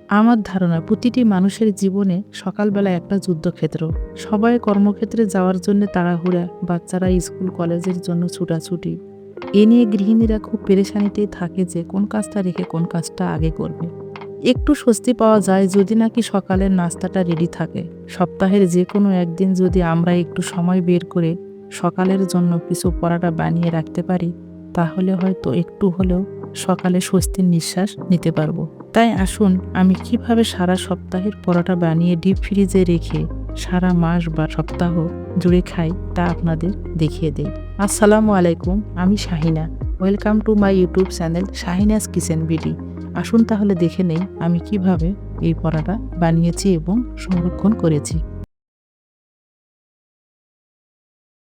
আমার ধারণা প্রতিটি মানুষের জীবনে সকালবেলা একটা যুদ্ধক্ষেত্র। সবাই কর্মক্ষেত্রে যাওয়ার জন্য তাড়াহুড়া, বাচ্চারা স্কুল কলেজের জন্য ছুটাছুটি। এ নিয়ে গৃহিণীরা খুব পেরেশানিতেই থাকে যে কোন কাজটা রেখে কোন কাজটা আগে করবে। একটু স্বস্তি পাওয়া যায় যদি নাকি সকালের নাস্তাটা রেডি থাকে। সপ্তাহের যে কোনো একদিন যদি আমরা একটু সময় বের করে সকালের জন্য কিছু পরাটা বানিয়ে রাখতে পারি, তাহলে হয়তো একটু হলেও সকালে স্বস্তির নিঃশ্বাস নিতে পারবো। তাই আসুন আমি কিভাবে সারা সপ্তাহের পরোটা বানিয়ে ডিপ ফ্রিজে রেখে সারা মাস বা সপ্তাহ জুড়ে খাই তা আপনাদের দেখিয়ে দেই। আসসালামু আলাইকুম, আমি Shahina. Welcome to my YouTube channel Shahina's kitchen BD. আসুন তাহলে দেখে নেই আমি কিভাবে এই পরোটা বানিয়েছি এবং সংরক্ষণ করেছি।